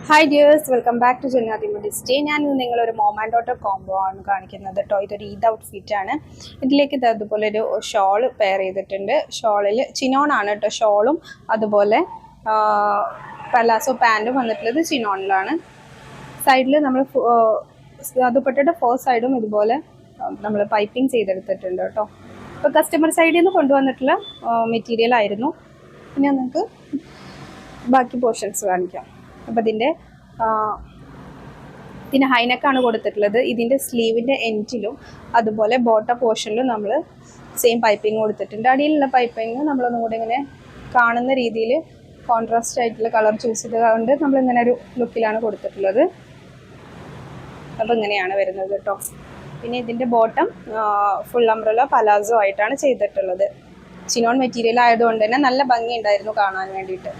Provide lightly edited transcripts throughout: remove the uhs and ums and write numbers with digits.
Hi dears, welcome back to Jannathi stay. ഞാൻ നിങ്ങളൊരു mom and daughter combo ആണ് കാണിക്കുന്നത് കേട്ടോ. ഇതൊരു ഈദ് ഔട്ട്ഫിറ്റ് ആണ്. ഇതിലേക്ക് ഇത് അതുപോലെ ഒരു ഷോൾ പെയർ ചെയ്തിട്ടുണ്ട്. ഷോളിൽ ചിനോൺ ആണ് കേട്ടോ. ഷോളും അതുപോലെ പലാസോ പാൻറ്റും വന്നിട്ടുള്ളത് ചിനോണിലാണ്. സൈഡിൽ നമ്മൾ ദുപ്പട്ടയുടെ 4 സൈഡും ഇതുപോലെ നമ്മൾ പൈപ്പിംഗ് ചെയ്തെടുത്തിട്ടുണ്ട് കേട്ടോ. ഇപ്പോൾ കസ്റ്റമർ സൈഡിൽ നിന്ന് കൊണ്ടുവന്നിട്ടുള്ള മെറ്റീരിയൽ ആയിരുന്നു. പിന്നെ നമുക്ക് ബാക്കി പോർഷൻസ് കാണിക്കാം. അപ്പോൾ ഇതിൻ്റെ ഹൈനെക്കാണ് കൊടുത്തിട്ടുള്ളത്. ഇതിൻ്റെ സ്ലീവിൻ്റെ എൻഡിലും അതുപോലെ ബോട്ടം പോർഷനിലും നമ്മൾ സെയിം പൈപ്പിംഗ് കൊടുത്തിട്ടുണ്ട്. അടിയിലുള്ള പൈപ്പിംഗ് നമ്മളൊന്നും കൂടെ ഇങ്ങനെ കാണുന്ന രീതിയിൽ കോൺട്രാസ്റ്റ് ആയിട്ടുള്ള കളർ ചൂസ് ചെയ്തുകൊണ്ട് നമ്മളിങ്ങനെ ഒരു ലുക്കിലാണ് കൊടുത്തിട്ടുള്ളത്. അപ്പോൾ ഇങ്ങനെയാണ് വരുന്നത് കേട്ടോ. പിന്നെ ഇതിൻ്റെ ബോട്ടം ഫുൾ അംബ്രല്ല പലാസോ ആയിട്ടാണ് ചെയ്തിട്ടുള്ളത്. ചിനോൺ മെറ്റീരിയൽ ആയതുകൊണ്ട് തന്നെ നല്ല ഭംഗിയുണ്ടായിരുന്നു കാണാൻ വേണ്ടിയിട്ട്.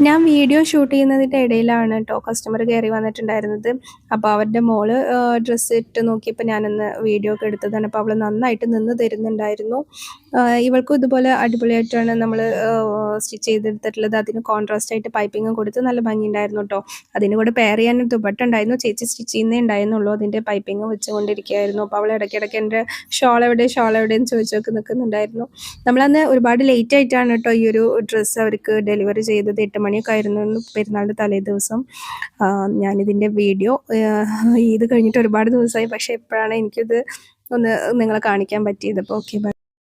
ഞാൻ വീഡിയോ ഷൂട്ട് ചെയ്യുന്നതിൻ്റെ ഇടയിലാണ് കേട്ടോ കസ്റ്റമർ കയറി വന്നിട്ടുണ്ടായിരുന്നത്. അപ്പോൾ അവരുടെ മോള് ഡ്രസ്സ് ഇട്ട് നോക്കിയപ്പോൾ ഞാനൊന്ന് വീഡിയോ ഒക്കെ എടുത്തതാണ്. അപ്പോൾ അവൾ നന്നായിട്ട് നിന്ന് തരുന്നുണ്ടായിരുന്നു. ഇവൾക്കും ഇതുപോലെ അടിപൊളിയായിട്ടാണ് നമ്മൾ സ്റ്റിച്ച് ചെയ്തെടുത്തിട്ടുള്ളത്. അതിന് കോൺട്രാസ്റ്റ് ആയിട്ട് പൈപ്പിങ്ങും കൊടുത്ത് നല്ല ഭംഗിയുണ്ടായിരുന്നു കേട്ടോ. അതിന് കൂടെ പെയർ ചെയ്യാൻ ദുപ്പട്ട ഉണ്ടായിരുന്നു. ചേച്ചി സ്റ്റിച്ച് ചെയ്യുന്നേ ഉണ്ടായിരുന്നുള്ളൂ. അതിൻ്റെ പൈപ്പിങ് വെച്ചുകൊണ്ടിരിക്കുകയായിരുന്നു. അപ്പോൾ അവൾ ഇടയ്ക്കിടയ്ക്ക് എൻ്റെ ഷോൾ എവിടെയെന്ന് ചോദിച്ചൊക്കെ നിൽക്കുന്നുണ്ടായിരുന്നു. നമ്മളന്ന് ഒരുപാട് ലേറ്റ് ആയിട്ടാണ് കേട്ടോ ഈ ഒരു ഡ്രസ്സ് അവർക്ക് ഡെലിവറി ചെയ്തത്. 8 മണിയൊക്കെ ആയിരുന്നു പെരുന്നാളിൻ്റെ തലേ ദിവസം. ഞാനിതിൻ്റെ വീഡിയോ ഇത് കഴിഞ്ഞിട്ട് ഒരുപാട് ദിവസമായി, പക്ഷേ ഇപ്പോഴാണ് എനിക്കിത് ഒന്ന് നിങ്ങളെ കാണിക്കാൻ പറ്റിയത്. അപ്പോൾ ഓക്കെ, ബൈ.